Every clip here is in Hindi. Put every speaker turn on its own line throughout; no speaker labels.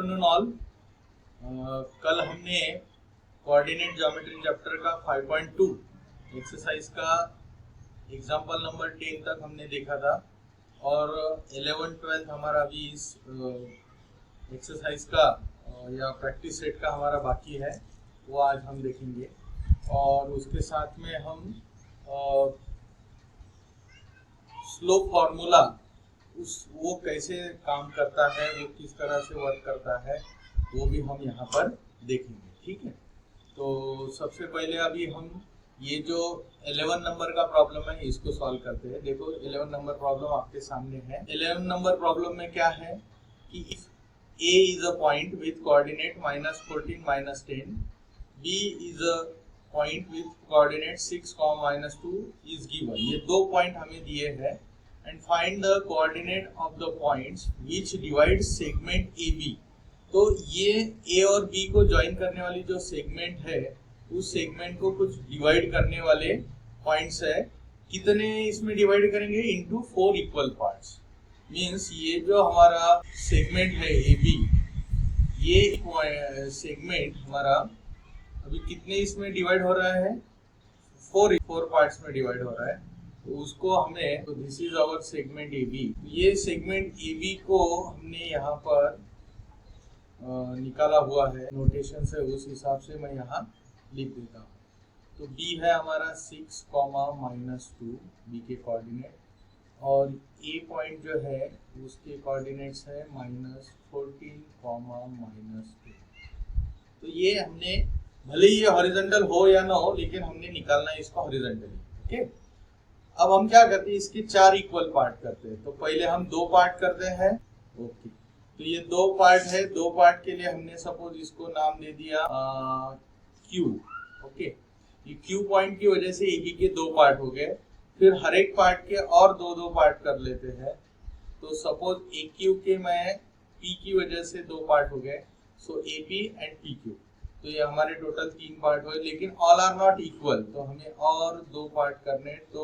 Afternoon all. कल हमने कोऑर्डिनेट ज्योमेट्री चैप्टर का 5.2 एक्सरसाइज का एग्जाम्पल नंबर 10 तक हमने देखा था और 11-12 हमारा अभी इस एक्सरसाइज का या प्रैक्टिस सेट का हमारा बाकी है, वो आज हम देखेंगे। और उसके साथ में हम स्लोप फॉर्मूला वो कैसे काम करता है, वो किस तरह से वर्क करता है, वो भी हम यहाँ पर देखेंगे। ठीक है, तो सबसे पहले अभी हम ये जो 11 नंबर का प्रॉब्लम है इसको सॉल्व करते हैं। देखो 11 नंबर प्रॉब्लम आपके सामने है। 11 नंबर प्रॉब्लम में क्या है कि if A is a point with coordinate -14 -10, B is a point with coordinate 6, -2 is given। ये दो पॉइंट हमें दिए हैं and find the coordinate of the points which divide segment AB। तो ये A और B को ज्वाइन करने वाली जो सेगमेंट है, उस सेगमेंट को कुछ डिवाइड करने वाले पॉइंट्स है। कितने इसमें डिवाइड करेंगे? Into 4 equal parts. मीन्स ये जो हमारा सेगमेंट है AB, ये सेगमेंट हमारा अभी कितने इसमें डिवाइड हो रहा है? 4 पार्ट्स में डिवाइड हो रहा है। तो उसको हमने, तो this is our segment AB। ये सेगमेंट AB को हमने यहाँ पर निकाला हुआ है नोटेशन से, उस हिसाब से मैं यहाँ लिख देता हूँ। तो B है हमारा 6, -2 B के कोऑर्डिनेट, और A पॉइंट जो है उसके कोऑर्डिनेट्स है -14, -2। तो ये हमने, भले ये हॉरिजॉन्टल हो या ना हो, लेकिन हमने निकालना है इसको हॉरिजॉन्टली। ओके, अब हम क्या करते हैं, इसके 4 इक्वल पार्ट करते हैं। तो पहले हम 2 पार्ट करते हैं। ओके, तो ये 2 पार्ट है। 2 पार्ट के लिए हमने सपोज इसको नाम दे दिया Q। ओके, ये Q पॉइंट की वजह से AB के 2 पार्ट हो गए। फिर हर एक पार्ट के और 2-2 पार्ट कर लेते हैं। तो सपोज AQ के मैं P की वजह से 2 पार्ट हो गए, सो AP एंड PQ। तो ये हमारे टोटल 3 पार्ट हुए, लेकिन ऑल आर नॉट इक्वल, तो हमें और 2 पार्ट करने। तो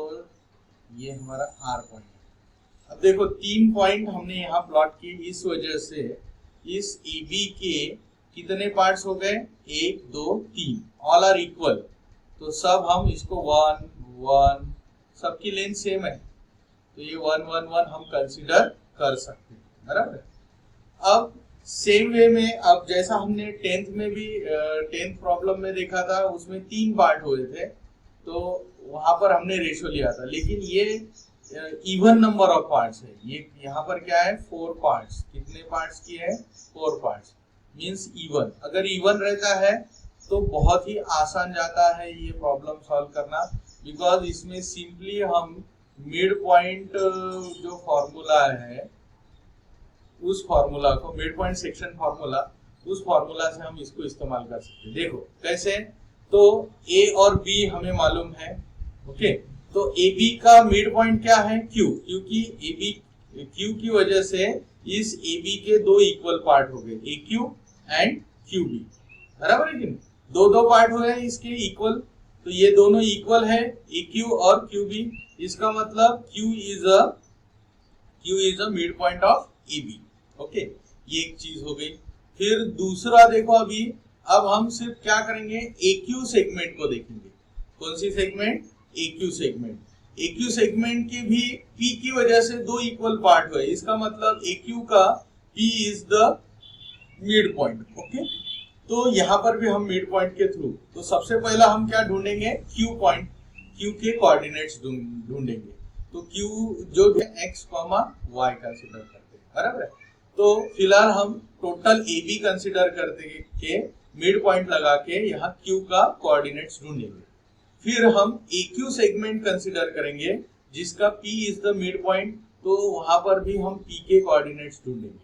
ये हमारा R पॉइंट है। अब देखो 3 पॉइंट हमने यहाँ प्लॉट किए, इस वजह से इस AB के कितने पार्ट्स हो गए? 1, 2, 3, ऑल आर इक्वल। तो सब हम इसको 1, 1, सबकी लेंथ सेम है, तो ये 1, 1, 1 हम कंसीडर कर सकते हैं। बराबर है। अब सेम वे में, अब जैसा हमने 10th में भी 10th प्रॉब्लम में देखा था, उसमें 3 पार्ट हुए थे, तो वहां पर हमने रेशियो लिया था। लेकिन ये इवन नंबर ऑफ पार्ट्स है। ये यहाँ पर क्या है? 4 पार्ट्स। कितने पार्ट्स की है? 4 पार्ट्स, मींस इवन। अगर इवन रहता है तो बहुत ही आसान जाता है ये प्रॉब्लम सॉल्व करना, बिकॉज इसमें सिंपली हम मिड पॉइंट जो फॉर्मूला है, उस फॉर्मूला को, मिड पॉइंट सेक्शन फॉर्मूला, उस फॉर्मूला से हम इसको इस्तेमाल कर सकते हैं। देखो कैसे? तो A और B हमें मालूम है। ओके, तो AB का मिड पॉइंट क्या है? Q, क्योंकि Q की वजह से इस AB के 2 इक्वल पार्ट हो गए, AQ एंड QB। बराबर है कि नहीं? 2-2 पार्ट हुए हैं इसके इक्वल, तो ये दोनों इक्वल है, AQ और QB। इसका मतलब Q is a mid point of AB। Okay, ये एक चीज हो गई। फिर दूसरा देखो, अभी अब हम सिर्फ क्या करेंगे? AQ सेगमेंट को देखेंगे। कौन सी segment? AQ segment. AQ segment के भी P की वजह से 2 इक्वल पार्ट हुए। इसका मतलब AQ का P is the mid point. Okay, तो यहाँ पर भी हम मिड पॉइंट के थ्रू, तो सबसे पहला हम क्या ढूंढेंगे? Q पॉइंट, Q के कोऑर्डिनेट्स ढूंढेंगे। तो Q जो x, y कंसीडर करते हैं। बराबर है। तो फिलहाल हम टोटल AB कंसीडर करते के मिड पॉइंट लगा के यहाँ Q का कोऑर्डिनेट्स ढूंढेंगे। फिर हम AQ सेगमेंट कंसीडर करेंगे, जिसका P is the mid point, तो वहां पर भी हम P के कोऑर्डिनेट्स ढूंढेंगे।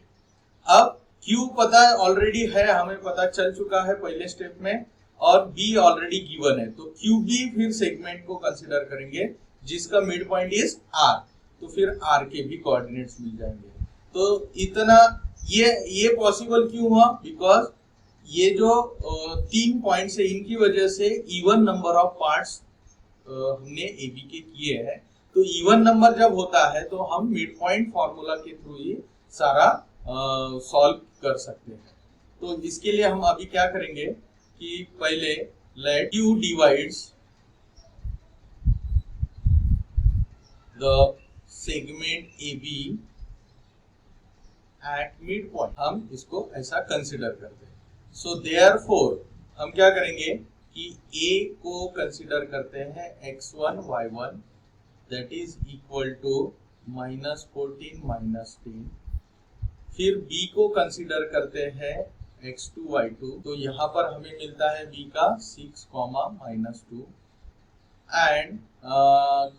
अब Q पता ऑलरेडी है, हमें पता चल चुका है पहले स्टेप में, और B ऑलरेडी गिवन है, तो QB फिर सेगमेंट को कंसीडर करेंगे, जिसका मिड पॉइंट इज R। तो फिर R के भी कोऑर्डिनेट्स मिल जाएंगे। तो इतना ये पॉसिबल क्यों हुआ? बिकॉज ये जो 3 पॉइंट्स है, इनकी वजह से इवन नंबर ऑफ पार्ट्स हमने AB के किए हैं। तो इवन नंबर जब होता है तो हम मिड पॉइंट फॉर्मूला के थ्रू ही सारा सॉल्व कर सकते हैं। तो इसके लिए हम अभी क्या करेंगे कि पहले let Q divides the segment AB at mid point, हम इसको ऐसा कंसिडर करते हैं। सो देयरफॉर हम क्या करेंगे कि A को कंसिडर करते हैं x1 y1 that is equal to -14 -10। फिर B को कंसिडर करते हैं x2 y2, तो यहाँ पर हमें मिलता है B का 6, -2 एंड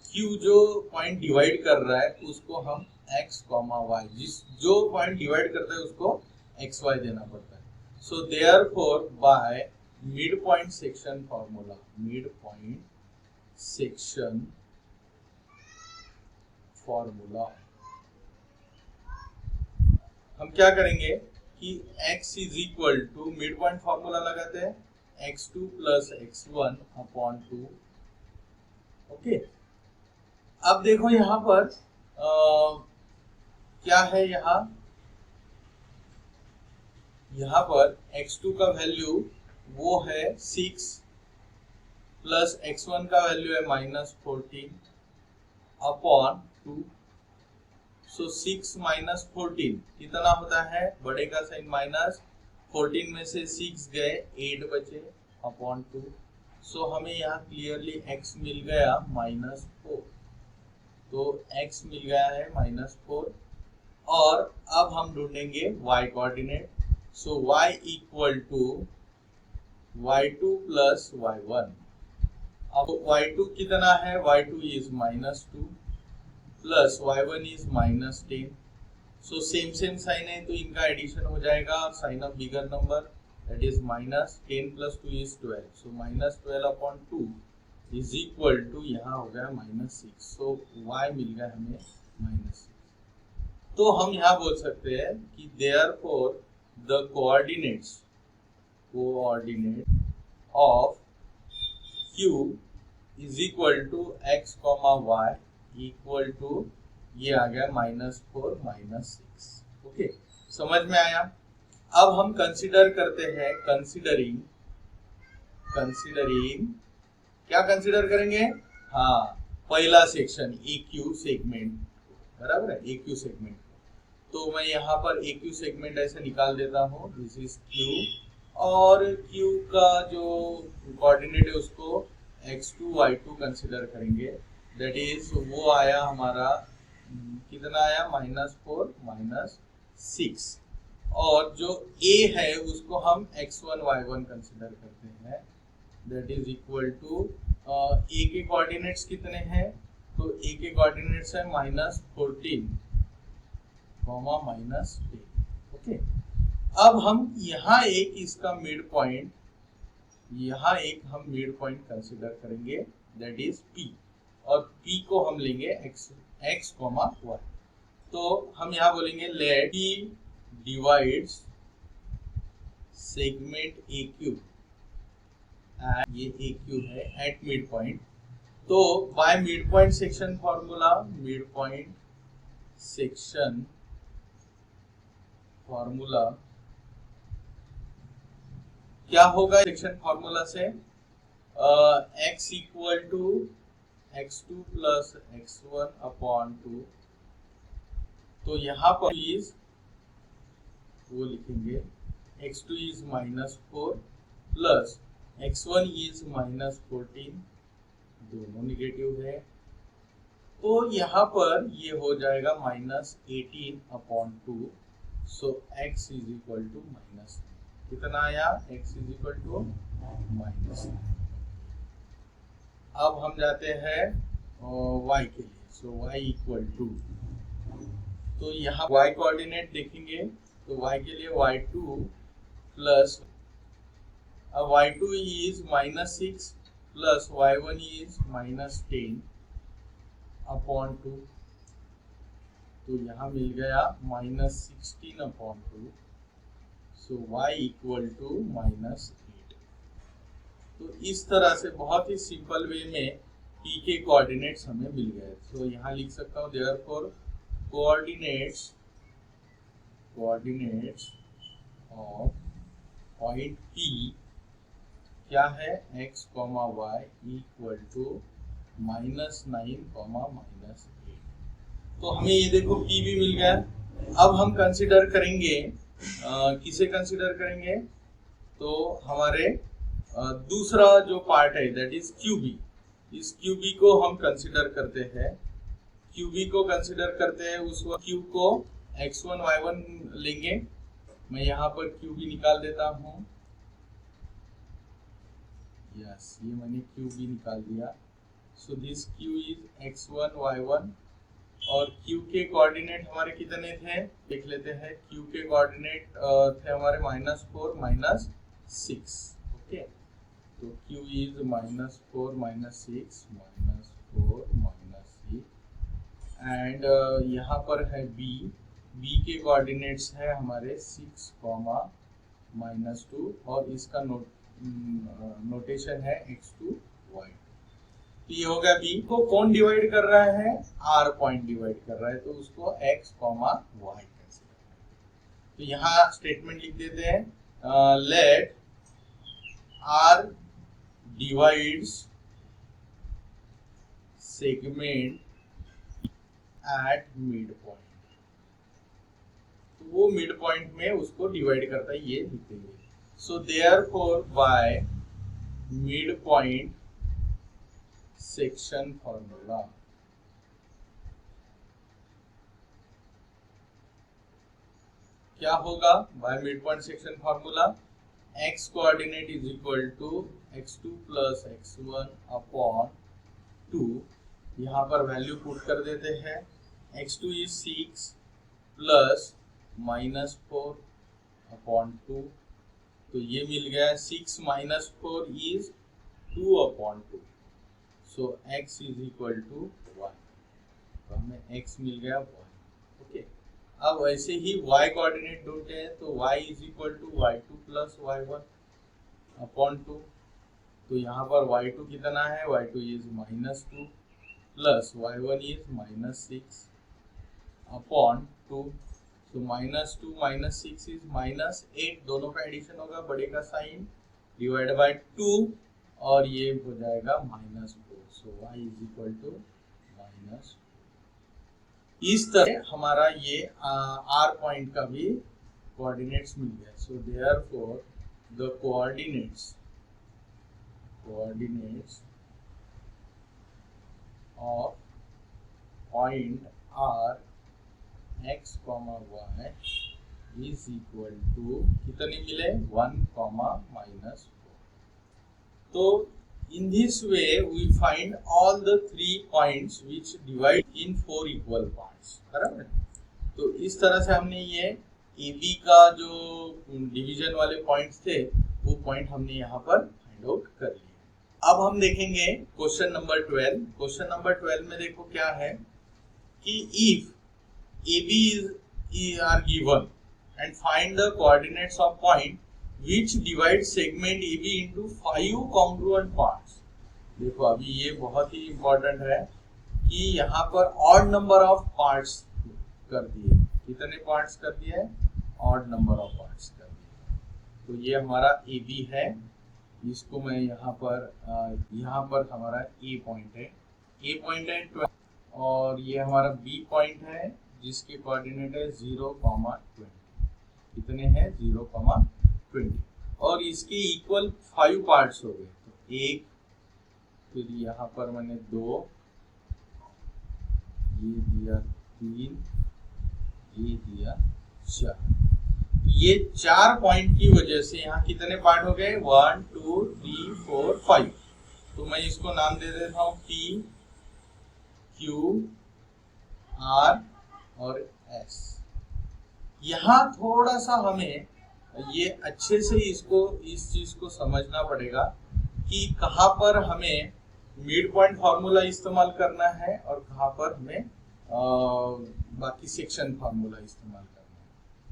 Q जो पॉइंट डिवाइड कर रहा है उसको हम x, y, जो पॉइंट डिवाइड करता है उसको xy देना पड़ता है। So therefore by mid point section formula, mid point section formula, हम क्या करेंगे कि x is equal to mid point formula लगाते हैं x2 plus x1 upon 2। Okay, अब देखो यहाँ पर क्या है, यहाँ पर x2 का वैल्यू वो है 6 प्लस x1 का वैल्यू है -14 अपॉन 2। सो 6 -14 कितना होता है, बड़े का साइन माइनस, 14 में से 6 गए 8 बचे अपॉन 2। सो हमें यहाँ क्लियरली x मिल गया -4, तो x मिल गया है -4। और अब हम ढूंढेंगे y coordinate. So y equal to y2 plus y1। अब y2 कितना है, y2 is -2 plus y1 is -10। So same sign है तो इनका एडिशन हो जाएगा, sign of bigger number that is -10 plus 2 is 12। So -12 upon 2 is equal to यहाँ हो गया -6। सो y मिल गया हमें -6। तो हम यहाँ बोल सकते हैं कि therefore the coordinate of Q is equal to x, y equal to ये आ गया -4 -6। ओके, समझ में आया। अब हम कंसिडर करते हैं, कंसिडरिंग क्या कंसिडर करेंगे, हाँ पहला सेक्शन AQ सेगमेंट, बराबर है AQ सेगमेंट। तो मैं यहाँ पर AQ सेगमेंट ऐसे निकाल देता हूँ, दिस इज Q, और Q का जो कोऑर्डिनेट है उसको x2 y2 कंसिडर करेंगे, दैट इज वो आया हमारा कितना आया, -4 -6। और जो A है उसको हम x1 y1 कंसिडर करते हैं, that is equal to A के कोऑर्डिनेट्स कितने हैं, तो A के कोऑर्डिनेट्स है -14 -10। ओके, अब हम यहाँ एक इसका मिड पॉइंट, यहाँ एक हम मिड पॉइंट कंसिडर करेंगे दैट इज P, और P को हम लेंगे x, y। तो हम यहाँ बोलेंगे let P divides segment AQ, ये AQ है एट मिड पॉइंट। तो by mid point section formula, mid point section formula क्या होगा, सेक्शन फॉर्मूला से x equal to x2 plus x1 upon 2। तो यहाँ पर इज वो लिखेंगे x2 is -4 plus x1 is -14, दोनों निगेटिव है, तो यहाँ पर ये हो जाएगा -18 upon 2। So x is equal to -, कितना आया, x इज इक्वल टू -। अब हम जाते हैं y के लिए। सो y इक्वल टू, तो यहाँ y कोऑर्डिनेट देखेंगे तो y के लिए y2 प्लस, अब y2 is -6 plus y1 is -10 upon 2। तो यहाँ मिल गया -16 upon 2। So y equal to -8। तो इस तरह से बहुत ही सिंपल वे में P के कोऑर्डिनेट्स हमें मिल गए। तो यहाँ लिख सकता हूँ therefore coordinates of point P क्या है, x, y इक्वल टू -9, -8। तो हमें ये देखो P भी मिल गया। अब हम कंसिडर करेंगे किसे कंसिडर करेंगे, तो हमारे दूसरा जो पार्ट है दैट इज QB। इस QB को हम कंसिडर करते हैं। QB को कंसिडर करते हैं, उस Q को x1 y1 लेंगे। मैं यहाँ पर QB निकाल देता हूँ। यस, ये मैंने QB निकाल दिया। So this Q is x1 y1 और Q के कोऑर्डिनेट हमारे कितने थे देख लेते हैं। Q के कोऑर्डिनेट थे हमारे -4 -6। ओके, तो Q इज -4 -6 -4 -6 एंड यहाँ पर है B के कोऑर्डिनेट्स है हमारे 6, -2 और इसका नोटेशन है x2 y। तो ये हो गया B को कौन डिवाइड कर रहा है, R पॉइंट डिवाइड कर रहा है, तो उसको x, y कैसे। तो यहाँ स्टेटमेंट लिख देते हैं, late R divides segment at midpoint। तो वो मिड पॉइंट में उसको डिवाइड करता है, ये लिख देंगे। So therefore by mid point section formula, क्या होगा by mid point section formula, x coordinate is equal to x2 plus x1 upon 2। यहाँ पर वैल्यू पुट कर देते हैं। x2 इज 6 प्लस -4 अपॉन 2, तो ये मिल गया 6 - 4 is 2 upon 2। So x is equal to 1। तो हमें x मिल गया 1। ओके, अब ऐसे ही y कोऑर्डिनेट ढूंढते हैं, तो y is equal to y2 plus y1 upon 2। तो यहाँ पर y2 कितना है, y2 is -2 plus y1 is -6 upon 2। तो -2 -6 इज -8, दोनों का एडिशन होगा, बड़े का साइन डिवाइड बाय 2 और ये हो जाएगा -4। सो y इज इक्वल टू -4। इस तरह हमारा ये R पॉइंट का भी कोऑर्डिनेट्स मिल गया। So therefore the coordinates of point R x, y is equal to कितने मिले, 1, -4। तो in this way we find all the 3 points which divide in 4 equal parts। बराबर। तो इस तरह से हमने ये AB का जो डिवीजन वाले पॉइंट्स थे वो पॉइंट हमने यहाँ पर फाइंड आउट कर लिए। अब हम देखेंगे क्वेश्चन नंबर 12। क्वेश्चन नंबर 12 में देखो क्या है कि if AB are given and find the coordinates of point which divide segment AB into 5 congruent parts। देखो अभी ये बहुत ही इम्पोर्टेंट है कि यहाँ पर ऑड नंबर ऑफ पार्ट्स कर दिए। कितने पार्ट्स कर दिए, ऑड नंबर ऑफ पार्ट्स कर दिए। तो ये हमारा AB है, इसको मैं यहाँ पर हमारा A पॉइंट है, A पॉइंट है 12 और ये हमारा B पॉइंट है जिसके कोऑर्डिनेट है 0, 20। कितने हैं, 0, 20 और इसके इक्वल 5 पार्ट्स हो गए। तो 1, फिर यहाँ पर मैंने 2, ये दिया 3, ये दिया 4। तो ये 4 पॉइंट की वजह से यहाँ कितने पार्ट हो गए, 1, 2, 3, 4, 5। तो मैं इसको नाम दे देता हूँ P, Q, R और S। यहाँ थोड़ा सा हमें ये अच्छे से इस चीज को समझना पड़ेगा कि कहाँ पर हमें मिड पॉइंट फार्मूला इस्तेमाल करना है और कहाँ पर हमें बाकी सेक्शन फार्मूला इस्तेमाल करना है।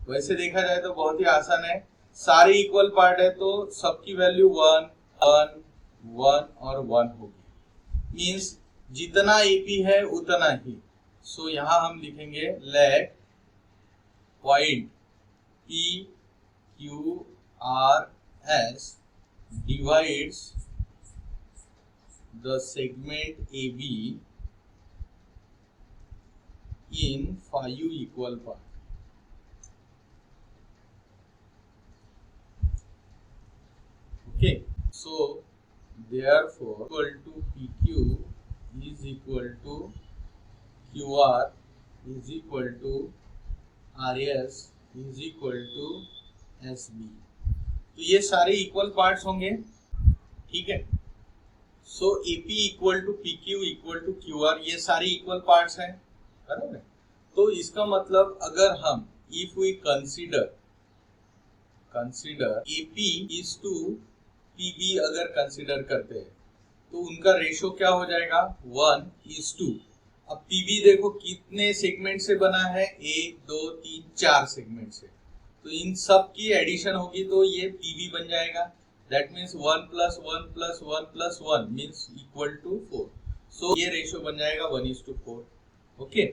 वैसे देखा जाए तो बहुत ही आसान है, सारे इक्वल पार्ट है तो सबकी वैल्यू 1, 1, 1 और 1 होगी, मींस जितना AP है उतना ही। सो यहाँ हम लिखेंगे let point P, Q, R S divides the segment AB in 5 equal parts. Okay, so therefore equal to PQ is equal to QR is equal to RS is equal to SB. तो ये सारे इक्वल पार्ट्स होंगे, ठीक है। So AP equal to PQ equal to QR, ये सारे इक्वल पार्ट्स हैं, बराबर। तो इसका मतलब अगर हम if we consider AP is to PB अगर कंसीडर करते हैं तो उनका रेशो क्या हो जाएगा 1:2। अब PB देखो कितने सेगमेंट से बना है, 1 2 3 4 सेगमेंट से, तो इन सब की एडिशन होगी तो ये PB बन जाएगा। That means 1 + 1 + 1 + 1 means equal to 4। So ये रेशो बन जाएगा 1:4। ओके,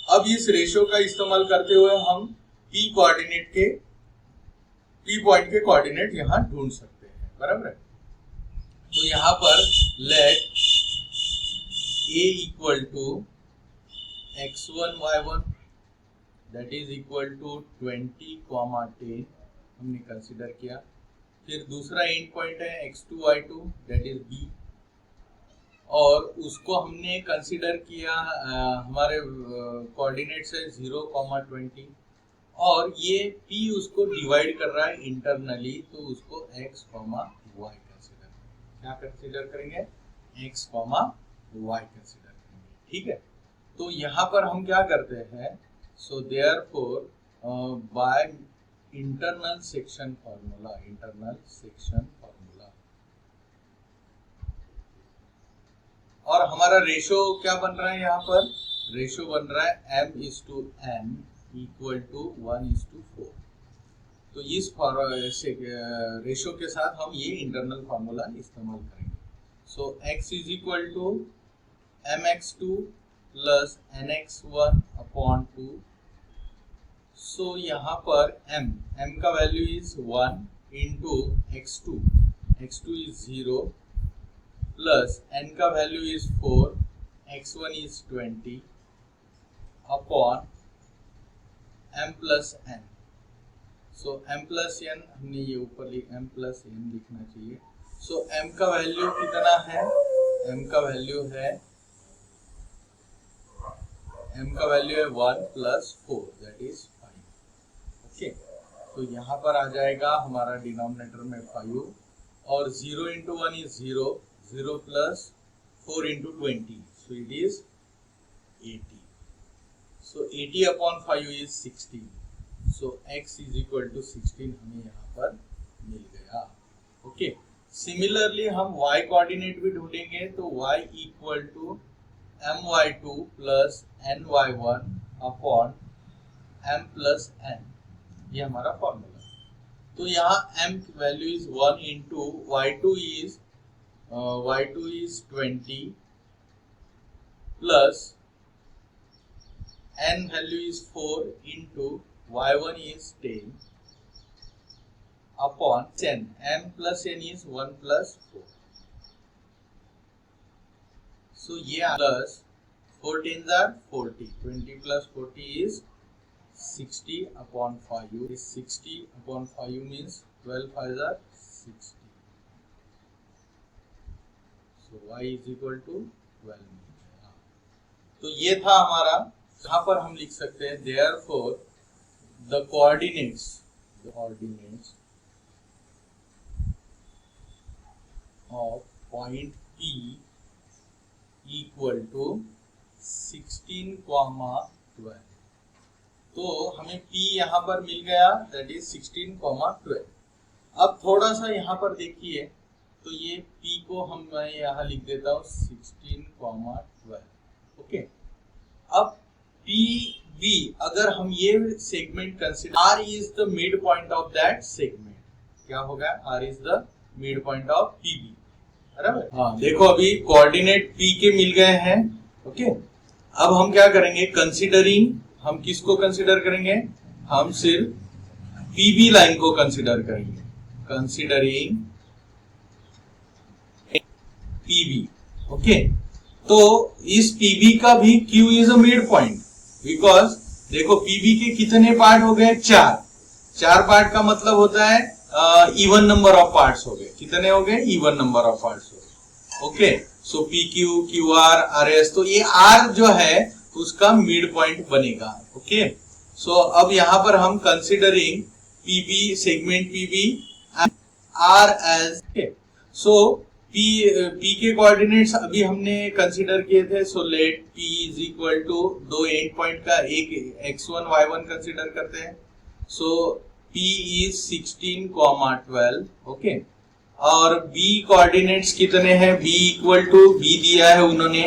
अब इस रेशो का इस्तेमाल करते हुए हम P पॉइंट के कोऑर्डिनेट यहाँ ढूंढ सकते हैं, बराबर है। तो यहाँ पर let A equal to x1 y1 that is equal to 20, 10 हमने कंसीडर किया। फिर दूसरा एंड पॉइंट है x2 y2 that is B, और उसको हमने कंसीडर किया हमारे कोऑर्डिनेट से 0, 20, और ये P उसको डिवाइड कर रहा है इंटरनली, तो उसको x, y कंसीडर करेंगे, x, y कंसीडर करेंगे, ठीक है। तो यहाँ पर हम क्या करते हैं, सो therefore by internal section formula और हमारा रेशो क्या बन रहा है, यहाँ पर रेशो बन रहा है m:n इक्वल टू 1:4। तो इस रेशो के साथ हम ये इंटरनल फार्मूला इस्तेमाल करेंगे। So x is equal to mx2 plus nx1/2। So यहाँ पर m का value is 1 into x2 is 0 plus n का value is 4, x1 is 20 upon m plus n। So m plus n हमने ये ऊपर m प्लस n लिखना चाहिए। सो m का वैल्यू कितना है, m का वैल्यू है 1 प्लस 4 दैट इज 5। ओके, तो यहाँ पर आ जाएगा हमारा डिनोमिनेटर में 5 और 0 into 1 is 0, 0 plus 4 into 20, so it is 80. So 80 upon 5 is 16. So x is equal to 16 हमें यहाँ पर मिल गया। ओके, सिमिलरली हम y कोऑर्डिनेट भी ढूंढेंगे, तो y equal to my2 plus ny1 upon m plus n, ये हमारा फॉर्मूला। तो यहाँ m की value is 1 into y2 is 20 plus n value is 4 into y1 is 10 upon 10, m plus n is 1 plus 4. So ये plus 4 10s are 40, 20 plus 40 is 60 upon 5, is 60 upon 5 means 12 5s are 60. So y is equal to 12। तो ये था हमारा, यहाँ पर हम लिख सकते हैं therefore the coordinates of point P equal to 16, 12। तो हमें P यहाँ पर मिल गया that is 16, 12। अब थोड़ा सा यहाँ पर देखिए, तो ये P को हम मैं यहाँ लिख देता हूँ 16, 12। ओके, अब PB अगर हम ये segment consider, R is the mid point of that segment, क्या होगा, R is the mid point of PB, बराबर। हाँ, देखो अभी कोऑर्डिनेट P के मिल गए हैं। ओके, अब हम क्या करेंगे, कंसीडरिंग, हम किसको कंसीडर करेंगे, हम सिर्फ PB लाइन को कंसीडर करेंगे। considering PB. ओके, तो इस PB का भी Q is a mid point, because देखो PB के कितने पार्ट हो गए? 4 पार्ट का मतलब होता है इवन नंबर ऑफ पार्ट्स हो गए। कितने हो गए? इवन नंबर ऑफ पार्ट्स हो गए। Okay, so PQ, QR, RS, तो ये R जो है उसका मिड पॉइंट बनेगा। ओके, सो अब यहां पर हम considering PB, segment PB and R as, so P के कोऑर्डिनेट्स अभी हमने कंसीडर किए थे। So let P is equal to दो एंड पॉइंट का एक x1 y1 कंसीडर करते हैं। So P is 16, 12। ओके, और B कोऑर्डिनेट्स कितने हैं? B इक्वल टू, B दिया है उन्होंने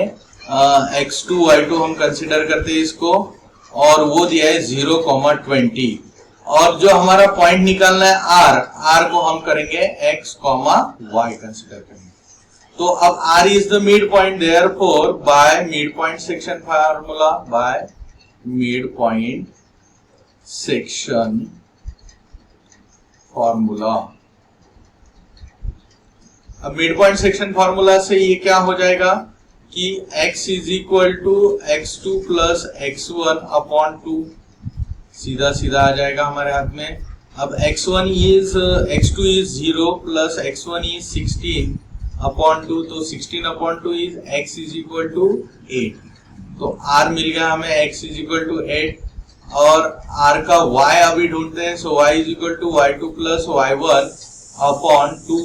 x2 y2 हम कंसीडर करते हैं इसको, और वो दिया है 0, 20। और जो हमारा पॉइंट निकालना है R को हम करेंगे x, y कंसीडर करेंगे। तो अब R is the midpoint, therefore by midpoint section formula, by midpoint section formula, अब midpoint section formula से ये क्या हो जाएगा कि x is equal to x2 plus x1 upon 2, सीधा सीधा आ जाएगा हमारे हाथ में। अब x1 is x2 is 0 plus x1 is 16 upon 2, तो 16 upon 2 is x is equal to 8। तो r मिल गया हमें, x इज इक्वल टू 8, और r का y अभी ढूंढते हैं। So y is equal to y2 plus y1 upon 2।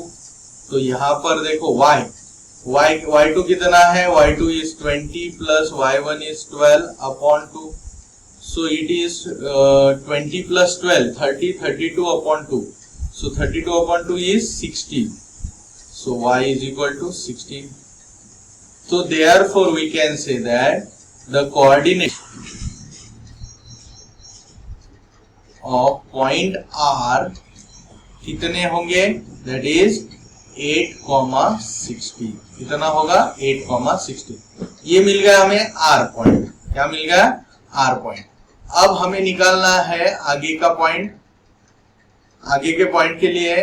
तो यहाँ पर देखो y2 कितना है? y2 is 20 plus y1 is 12 upon 2। So it is 20 plus 12, 32 upon 2। So 32 upon 2 is 16. So y is equal to 16. So therefore we can say that the coordinate of point R कितने होंगे? That is 8, 16. कितना होगा? 8, 16. ये मिल गया हमें R पॉइंट। क्या मिल गया? R point. अब हमें निकालना है आगे का पॉइंट। आगे के पॉइंट के लिए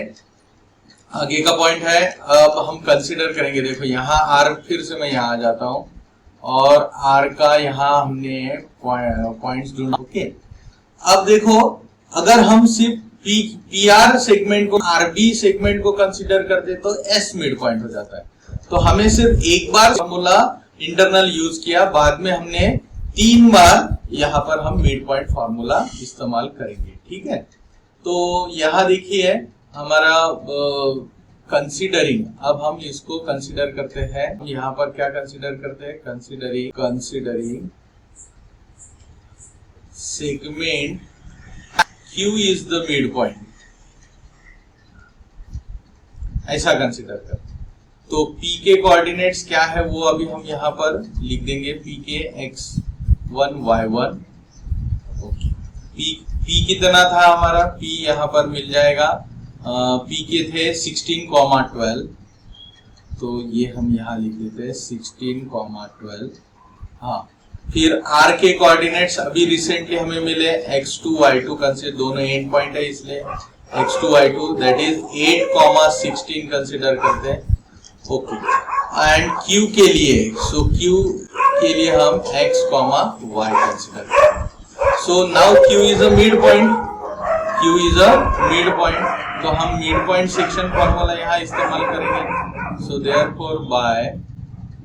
आगे का पॉइंट है, अब हम कंसीडर करेंगे। देखो यहाँ R, फिर से मैं यहाँ आ जाता हूँ, और R का यहाँ हमने पॉइंट्स ढूंढा। ओके, अब देखो अगर हम सिर्फ PR सेगमेंट को, RB सेगमेंट को कंसीडर करते तो S मिड पॉइंट हो जाता है। तो हमें सिर्फ एक बार फॉर्मूला इंटरनल यूज किया, बाद में हमने 3 बार यहाँ पर हम मिड पॉइंट फॉर्मूला इस्तेमाल करेंगे। ठीक है, तो यहाँ देखिए हमारा कंसीडरिंग, अब हम इसको कंसीडर करते हैं। यहाँ पर क्या कंसीडर करते हैं? Considering segment Q is the mid point, ऐसा कंसीडर कर। तो P के कोऑर्डिनेट्स क्या है वो अभी हम यहाँ पर लिख देंगे। P के x1 y1। ओके, P कितना था हमारा? P यहाँ पर मिल जाएगा, P के थे 16, 12। तो ये हम यहाँ लिख देते हैं 16, 12। हाँ, फिर R के कोऑर्डिनेट्स अभी रिसेंटली हमें मिले x2 y2 कंसीडर, दोनों एंड पॉइंट है इसलिए x2 y2 that is 8, 16 consider करते हैं। ओके, एंड Q के लिए, सो Q के लिए हम x, y कंसीडर करते हैं। So now Q is a mid point, Q is a mid point, तो हम मिड पॉइंट सेक्शन फॉर्मूला यहाँ इस्तेमाल करेंगे। So therefore by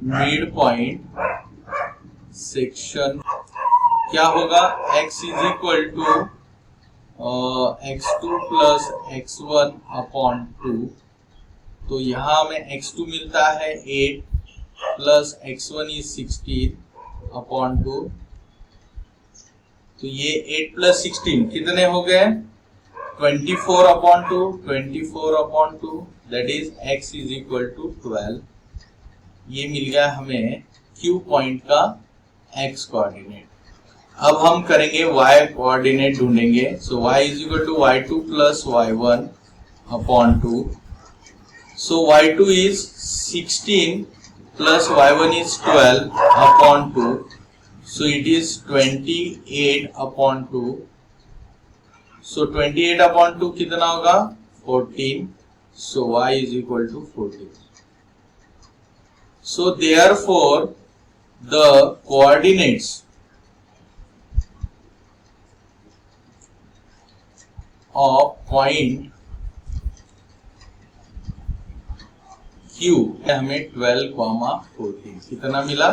mid point section क्या होगा? x is equal to x2 plus x1 upon 2। तो यहाँ हमें x2 मिलता है 8 प्लस x1 इज 16 अपॉन 2। तो ये 8 प्लस 16 कितने हो गए? 24 upon 2, 24 upon 2 that is x is equal to 12। ये मिल गया हमें Q पॉइंट का x कोऑर्डिनेट। अब हम करेंगे y कोऑर्डिनेट ढूंढेंगे। So y is equal to y2 plus y1 upon 2। So y2 is 16 plus y1 is 12 upon 2। So it is 28 upon 2। So 28 upon 2 कितना होगा? 14। So y is equal to 14. So therefore the coordinates of point Q हमें 12,14 कितना मिला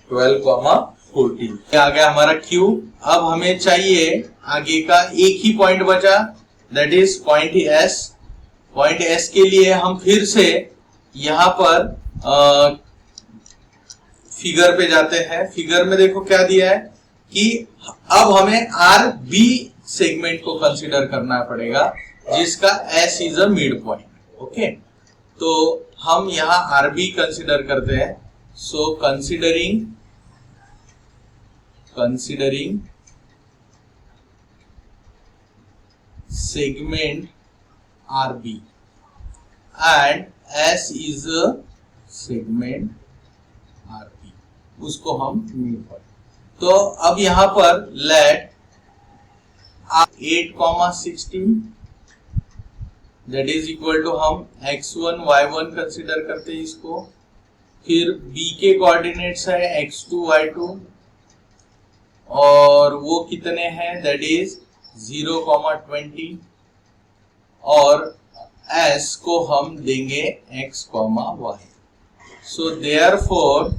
12,14 आ गया हमारा Q। अब हमें चाहिए आगे का एक ही पॉइंट बचा, that is point S। Point S के लिए हम फिर से यहां पर फिगर पे जाते हैं। फिगर में देखो क्या दिया है कि अब हमें RB सेगमेंट को कंसीडर करना पड़ेगा जिसका S is a mid point. Okay, तो हम यहां RB कंसीडर करते हैं। सो considering segment RB and S is a segment RB, उसको हम मिड पॉइंट। तो अब यहां पर let 8,16 that is equal to हम x1 y1 कंसीडर करते हैं इसको। फिर b के कोऑर्डिनेट्स है x2 y2 और वो कितने हैं दैट इज 0,20 और s को हम देंगे x, y। So therefore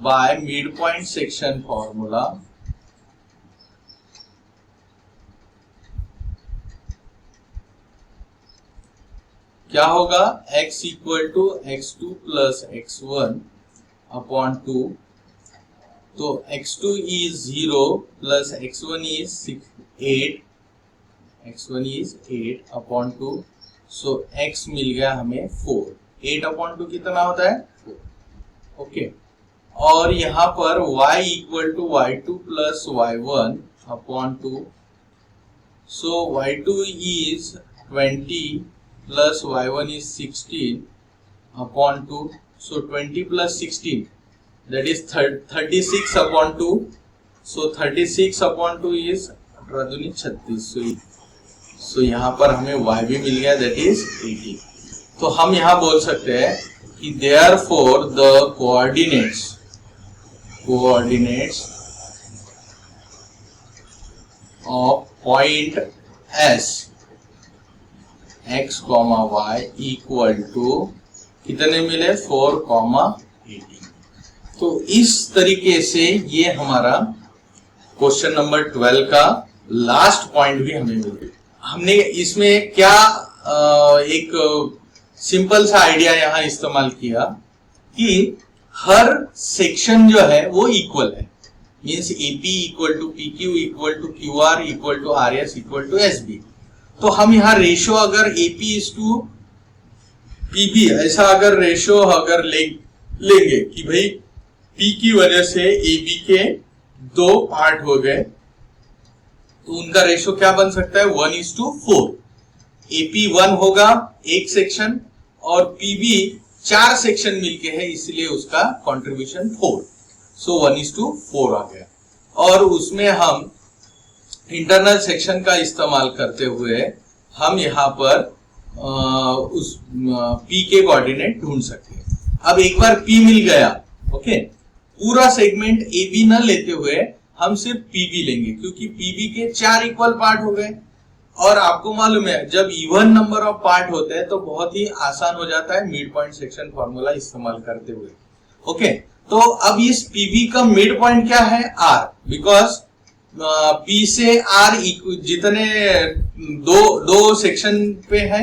by mid point section formula क्या होगा x equal to x2 plus x1 upon 2। तो x2 is 0 plus x1 is 8, x1 is 8 upon 2, so x मिल गया हमें 4। 8 upon 2 कितना होता है 4। ओके, और यहाँ पर y equal to y2 plus y1 upon 2, so y2 is 20 plus y1 is 16 upon 2, so 20 plus 16 that is 36 upon 2, so 36 upon 2 is 36। so यहाँ पर हमें y भी मिल गया that is 18। तो हम यहाँ बोल सकते हैं कि therefore the coordinates of point S x, y equal to कितने मिले 4,18। तो इस तरीके से ये हमारा क्वेश्चन नंबर 12 का लास्ट पॉइंट भी हमें मिल गया। हमने इसमें क्या एक सिंपल सा आइडिया यहाँ इस्तेमाल किया कि हर सेक्शन जो है वो इक्वल है, means AP equal to PQ equal to QR equal to RS equal to SB। तो हम यहाँ रेशो अगर AP इज टू PB ऐसा अगर रेशो अगर लेंगे कि भाई P की वजह से AB के 2 पार्ट हो गए, तो उनका रेशो क्या बन सकता है 1:4। AP 1 होगा एक सेक्शन और PB 4 सेक्शन मिलके है, इसलिए उसका कंट्रीब्यूशन 4, सो 1:4 आ गया। और उसमें हम इंटरनल सेक्शन का इस्तेमाल करते हुए हम यहाँ पर उस P के कोऑर्डिनेट ढूंढ सकते हैं। अब एक बार P मिल गया, ओके, पूरा सेगमेंट AB न लेते हुए हम सिर्फ PB लेंगे क्योंकि PB के 4 इक्वल पार्ट हो गए। और आपको मालूम है जब इवन नंबर ऑफ पार्ट होते हैं तो बहुत ही आसान हो जाता है मिड पॉइंट सेक्शन फॉर्मूला इस्तेमाल करते हुए। ओके, तो अब इस PB का मिड पॉइंट क्या है R, बिकॉज P से R जितने दो सेक्शन पे है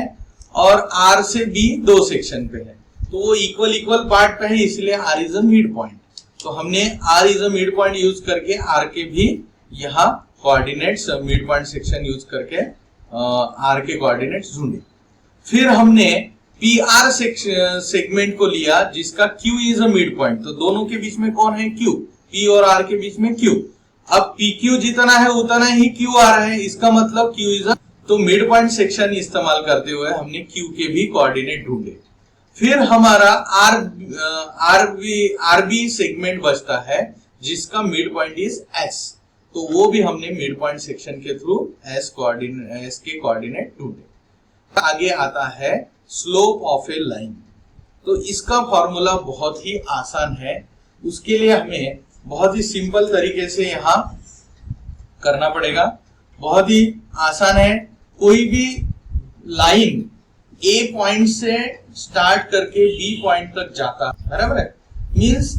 और R से B 2 सेक्शन पे है, तो वो इक्वल पार्ट पे है, इसलिए R is a mid point. तो हमने R is a mid point use करके R के भी यहाँ coordinates mid point section use करके R के कोऑर्डिनेट्स ढूंढे। फिर हमने PR सेगमेंट को लिया जिसका Q is a mid point. तो दोनों के बीच में कौन है Q, P और R के बीच में Q। अब PQ जितना है उतना ही QR है, इसका मतलब Q इज अ, तो मिड पॉइंट सेक्शन इस्तेमाल करते हुए हमने Q के भी कोऑर्डिनेट ढूंढे। फिर हमारा RB सेगमेंट बचता है जिसका मिड पॉइंट इज S, तो वो भी हमने मिड पॉइंट सेक्शन के थ्रू S के कोऑर्डिनेट ढूंढे। आगे आता है स्लोप ऑफ ए लाइन। तो इसका फॉर्मूला बहुत ही आसान है, उसके लिए हमें बहुत ही सिंपल तरीके से यहाँ करना पड़ेगा। बहुत ही आसान है, कोई भी लाइन ए पॉइंट से स्टार्ट करके बी पॉइंट तक जाता, बराबर है, मींस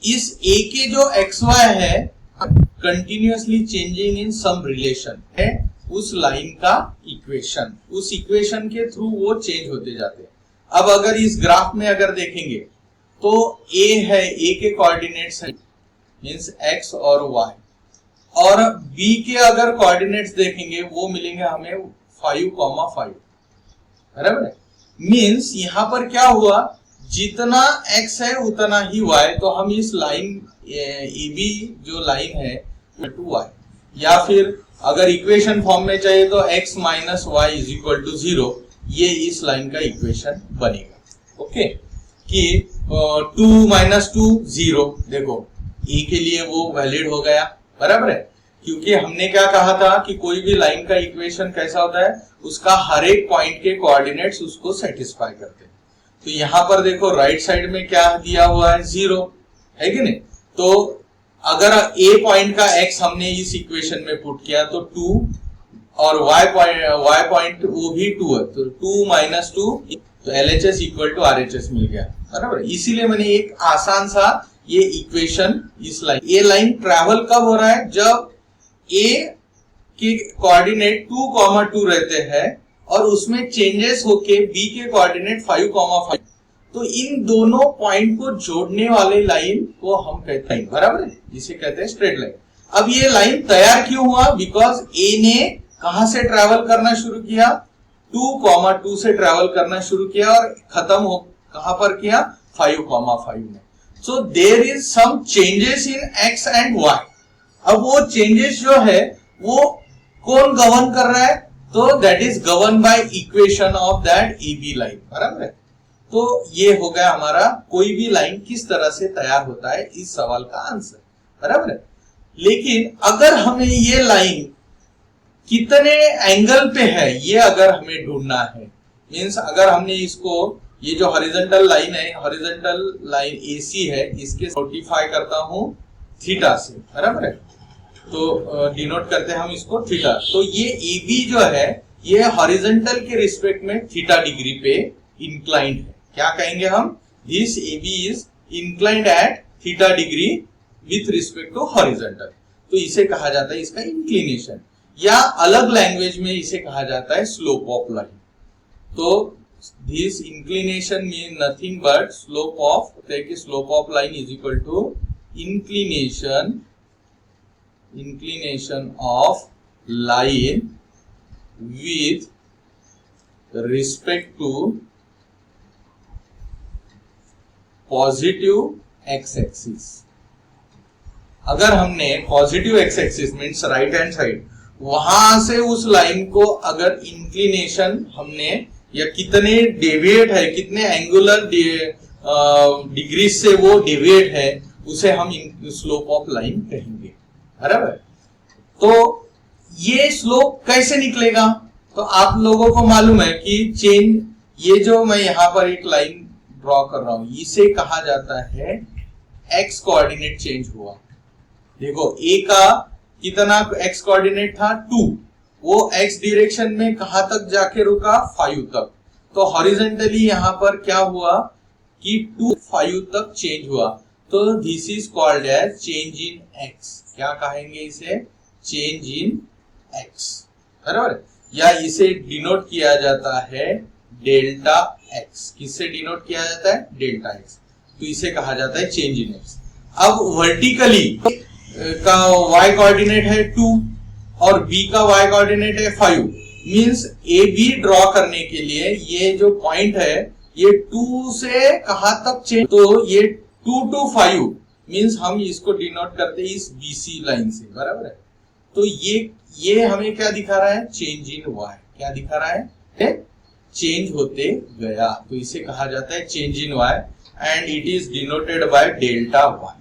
इस ए के जो एक्स वाई है continuously changing in some relation है उस लाइन का इक्वेशन, उस इक्वेशन के थ्रू वो चेंज होते जाते हैं। अब अगर इस ग्राफ में अगर देखेंगे तो ए है, ए के कोऑर्डिनेट्स है मींस एक्स और वाई, और बी के अगर कोऑर्डिनेट्स देखेंगे वो मिलेंगे हमें 5,5, बराबर है। मींस यहां पर क्या हुआ, जितना x है उतना ही y, तो हम इस लाइन AB जो लाइन है टू y, या फिर अगर इक्वेशन फॉर्म में चाहिए तो x minus Y is equal to 0, ये इस लाइन का इक्वेशन बनेगा। ओके, कि 2 माइनस 2 0, देखो a के लिए वो वैलिड हो गया, बराबर है, क्योंकि हमने क्या कहा था कि कोई भी लाइन का इक्वेशन कैसा होता है, उसका हर एक पॉइंट के कोऑर्डिनेट्स उसको सेटिस्फाई करते हैं। तो यहाँ पर देखो राइट साइड में क्या दिया हुआ है, 0 है कि नहीं। तो अगर a पॉइंट का x हमने इस इक्वेशन में पुट किया तो 2, और y पॉइंट वो भी 2 है, तो 2 माइनस 2, तो LHS इक्वल टू RHS मिल गया, बराबर। इसीलिए मैंने एक आसान सा ये इक्वेशन, इस लाइन, ये लाइन ट्रैवल कब हो रहा है, जब a के कोऑर्डिनेट 2,2 रहते हैं और उसमें चेंजेस होके b के कोऑर्डिनेट 5,5, तो इन दोनों पॉइंट को जोड़ने वाले लाइन को हम कहते हैं, बराबर है, जिसे कहते हैं स्ट्रेट लाइन। अब ये लाइन तैयार क्यों हुआ, बिकॉज a ने कहां से ट्रैवल करना शुरू किया, 2,2 से ट्रैवल करना शुरू किया और खत्म हो कहां पर किया, 5,5 में। So there is some changes in x and y। अब वो चेंजेस जो है वो कौन गवर्न कर रहा है, तो that is govern by equation of that AB line, बराबर है। तो ये हो गया हमारा कोई भी लाइन किस तरह से तैयार होता है, इस सवाल का आंसर, बराबर है। लेकिन अगर हमें ये लाइन कितने एंगल पे है ये अगर हमें ढूंढना है, मींस अगर हमने इसको, ये जो हॉरिजॉन्टल लाइन है, हॉरिजॉन्टल लाइन AC है, इसके नोटिफाई करता हूं थीटा से, बराबर है, तो डिनोट करते हैं हम इसको थीटा। तो ये AB जो है ये हॉरिजॉन्टल के रिस्पेक्ट में थीटा डिग्री पे इंक्लाइंड है। क्या कहेंगे हम, this AB is inclined at theta degree with respect to horizontal, तो इसे कहा जाता है इसका इंक्लिनेशन, या अलग लैंग्वेज में इसे कहा जाता है स्लोप ऑफ लाइन। तो this inclination mean nothing but slope of, slope of line is equal to inclination of line with respect to positive x axis। अगर हमने positive x axis means right hand side, वहां से उस लाइन को अगर इंक्लिनेशन हमने, या कितने डेविएट है, कितने एंगुलर डिग्री से वो डेविएट है, उसे हम स्लोप ऑफ लाइन कहेंगे, बराबर। तो ये स्लोप कैसे निकलेगा, तो आप लोगों को मालूम है कि चेंज, ये जो मैं यहां पर एक लाइन ड्रॉ कर रहा हूं, इसे कहा जाता है एक्स कोऑर्डिनेट चेंज हुआ। देखो a का कितना एक्स कोऑर्डिनेट था, 2, वो एक्स डायरेक्शन में कहां तक जाके रुका, 5 तक। तो हॉरिजॉन्टली यहां पर क्या हुआ कि 2 5 तक चेंज हुआ, तो this is called as change in X. क्या कहेंगे इसे, चेंज इन एक्स, बराबर। या इसे डिनोट किया जाता है डेल्टा एक्स। किससे डिनोट किया जाता है, डेल्टा एक्स, तो इसे कहा जाता है चेंज इन एक्स। अब वर्टिकली का y कोऑर्डिनेट है 2 और b का y कोऑर्डिनेट है 5, मींस AB ड्रॉ करने के लिए ये जो पॉइंट है ये 2 से कहां तक चेंज, तो ये 2 to 5 मींस हम इसको डिनोट करते हैं इस BC लाइन से, बराबर है। तो ये हमें क्या दिखा रहा है, चेंज इन y। क्या दिखा रहा है, चेंज होते गया, तो इसे कहा जाता है change in y and it is denoted by delta y,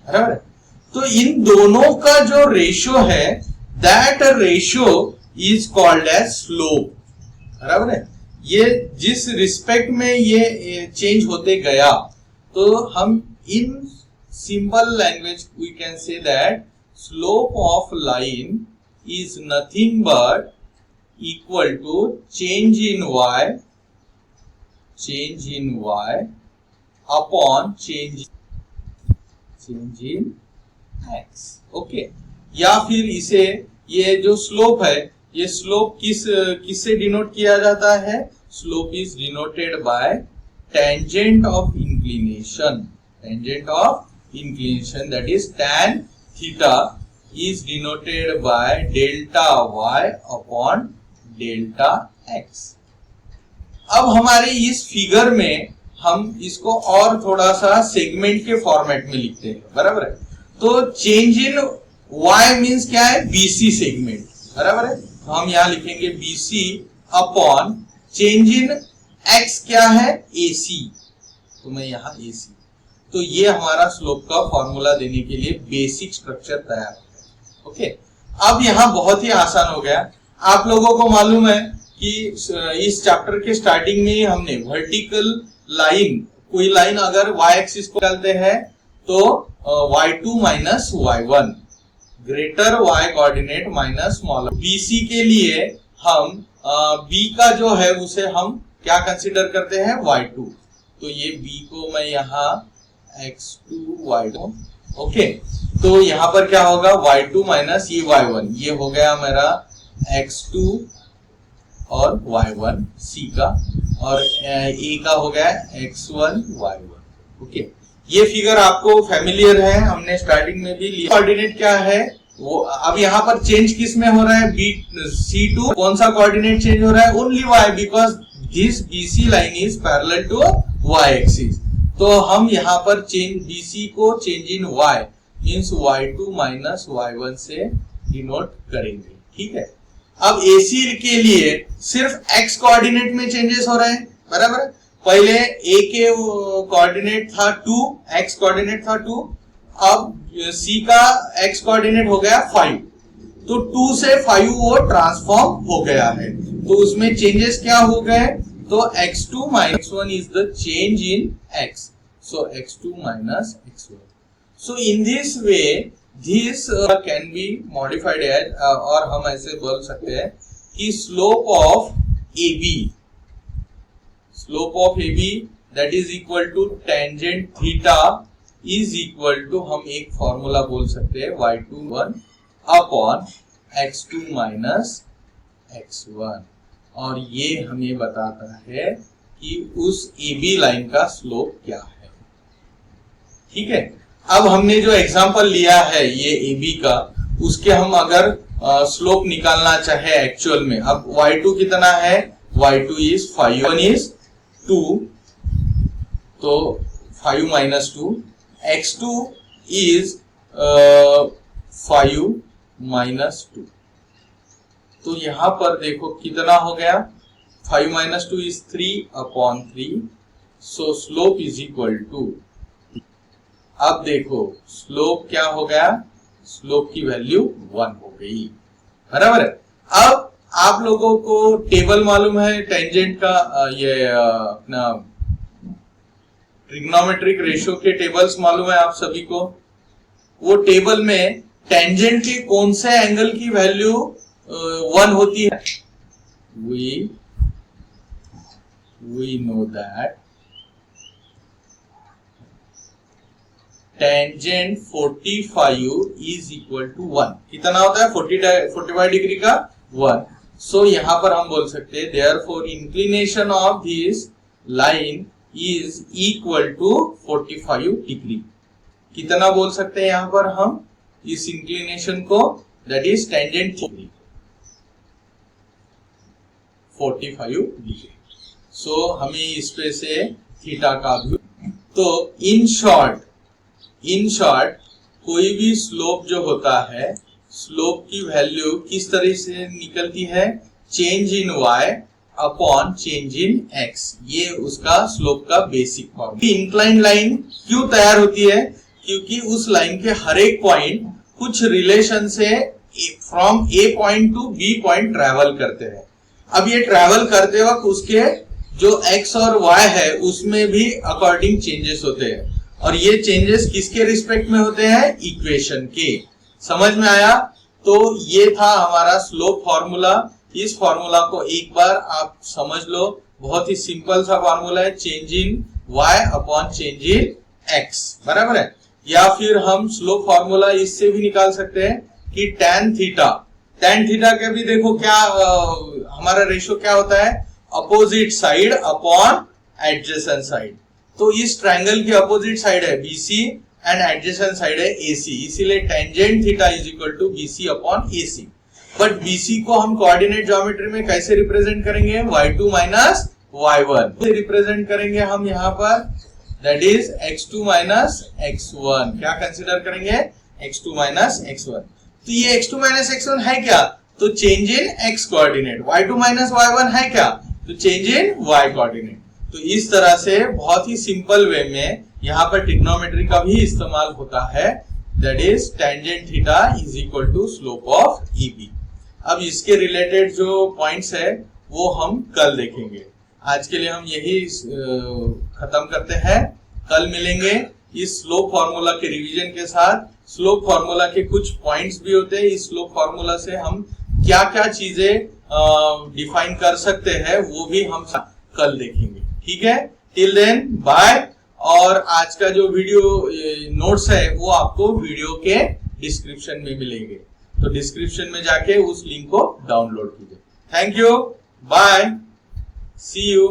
बराबर है। तो इन दोनों का जो रेशियो है, that ratio is called as slope. बराबर है। ये जिस रिस्पेक्ट में ये चेंज होते गया, तो हम in simple language we can say that slope of line is nothing but equal to change in y upon change in x। Okay, या फिर इसे ये जो स्लोप है, ये स्लोप किससे डिनोट किया जाता है? Slope is denoted by tangent of inclination. That is tan theta is denoted by delta y upon delta x। अब हमारे इस फिगर में हम इसको और थोड़ा सा सेगमेंट के फॉर्मेट में लिखते हैं, बराबर है। तो चेंज इन y मीन्स क्या है? BC सेगमेंट, बराबर है। तो हम यहां लिखेंगे BC upon change in x क्या है? AC। तो मैं यहां AC। तो ये हमारा स्लोप का फॉर्मूला देने के लिए बेसिक स्ट्रक्चर तैयार है। ओके, अब यहां बहुत ही आसान हो गया। आप लोगों को मालूम है कि इस चैप्टर के स्टार्टिंग में ही हमने वर्टिकल लाइन, कोई लाइन अगर y एक्सिस को डालते हैं तो y2 minus y1 greater y coordinate minus smaller. BC के लिए हम B का जो है उसे हम क्या कंसीडर करते हैं? y2। तो ये B को मैं यहाँ x2 y2। ओके, तो यहाँ पर क्या होगा? y2 माइनस ये y1, ये हो गया मेरा x2 और y1 C का, और A का हो गया x1 y1। ओके, ये फिगर आपको फैमिलियर है, हमने स्टार्टिंग में भी लिया। कोऑर्डिनेट क्या है वो, अब यहाँ पर चेंज किस में हो रहा है? C2। कौन सा कोऑर्डिनेट चेंज हो रहा है? Only y, because this BC line is parallel to y axis. तो हम यहाँ पर चेंज BC को change in y means y2 minus y1 से डिनोट करेंगे, ठीक है। अब AC के लिए सिर्फ x कोऑर्डिनेट में चेंजेस हो रहे हैं, बराबर है। पहले A के कोऑर्डिनेट था 2, x कोऑर्डिनेट था 2, अब C का x कोऑर्डिनेट हो गया 5। तो 2 से 5 वो ट्रांसफॉर्म हो गया है, तो उसमें चेंजेस क्या हो गए? तो x2 minus x1 is the change in x, so x2 minus x1। So in this way this can be modified as, और हम ऐसे बोल सकते हैं कि slope of AB that is equal to tangent theta is equal to, हम एक फॉर्मूला बोल सकते हैं y21 upon x2 minus x1, और ये हमें बताता है कि उस AB लाइन का स्लोप क्या है, ठीक है। अब हमने जो एग्जांपल लिया है ये AB का, उसके हम अगर स्लोप निकालना चाहे एक्चुअल में, अब y2 कितना है? y2 इज 5, y1 इज 2, तो 5 माइनस 2, x2 इज 5 माइनस 2। तो यहां पर देखो कितना हो गया? 5 minus 2 is 3 upon 3, so slope is equal to, अब देखो स्लोप क्या हो गया? स्लोप की वैल्यू 1 हो गई, बराबर है। अब आप लोगों को टेबल मालूम है टेंजेंट का, ये अपना ट्रिग्नोमेट्रिक रेशियो के टेबल्स मालूम है आप सभी को। वो टेबल में टेंजेंट के कौन से एंगल की वैल्यू 1 होती है? we know that tangent 45 is equal to 1। कितना होता है? 45 डिग्री का 1। सो यहां पर हम बोल सकते हैं therefore inclination of this line is equal to 45 degree. कितना बोल सकते हैं यहां पर हम इस इंक्लिनेशन को? That is tangent 45 degree. So हमें इस पे से थीटा का भी, तो इन शॉर्ट कोई भी स्लोप जो होता है, स्लोप की वैल्यू किस तरह से निकलती है? Change in y upon change in x, ये उसका स्लोप का बेसिक फॉर्मूला। इंक्लाइन लाइन क्यों तैयार होती है? क्योंकि उस लाइन के हर एक पॉइंट कुछ रिलेशन से from A point two B point travel करते हैं। अब ये ट्रैवल करते वक्त उसके जो x और y है उसमें भी अकॉर्डिंग चेंजेस होते हैं, और ये चेंजेस किसके रिस्पेक्ट में होते हैं? इक्वेशन के। समझ में आया? तो ये था हमारा स्लोप फॉर्मूला। इस फॉर्मूला को एक बार आप समझ लो, बहुत ही सिंपल सा फॉर्मूला है, change in y upon change in x, बराबर है। या फिर हम स्लोप फॉर्मूला इससे भी निकाल सकते हैं कि tan थीटा के भी देखो क्या हमारा रेशियो क्या होता है? Opposite side upon adjacent side. तो इस ट्रायंगल की अपोजिट साइड है BC एंड एडजेसेंट साइड है AC, इसीलिए tangent theta is equal to BC upon AC। But BC को हम कोऑर्डिनेट ज्योमेट्री में कैसे रिप्रेजेंट करेंगे? y2 माइनस y1 से रिप्रेजेंट करेंगे हम यहाँ पर, that is x2 minus x1। क्या कंसिडर करेंगे? x2 minus x1। तो ये x2 माइनस x1 है क्या? तो change in x coordinate. y2 minus y1 है क्या? तो चेंज इन y कोऑर्डिनेट। तो इस तरह से बहुत ही सिंपल वे में यहाँ पर ट्रिग्नोमेट्री का भी इस्तेमाल होता है, that is tangent theta is equal to slope of EB। अब इसके रिलेटेड जो पॉइंट्स है वो हम कल देखेंगे। आज के लिए हम यही खत्म करते हैं, कल मिलेंगे इस स्लोप फॉर्मूला के रिवीजन के साथ। स्लोप फॉर्मूला के कुछ पॉइंट्स भी होते हैं, इस स्लोप फॉर्मूला से हम क्या क्या चीजें डिफाइन कर सकते हैं वो भी हम कल देखेंगे। ठीक है, टिल देन बाय। और आज का जो वीडियो नोट्स है वो आपको वीडियो के डिस्क्रिप्शन में मिलेंगे, तो डिस्क्रिप्शन में जाके उस लिंक को डाउनलोड कीजिए। Thank you, bye, see you.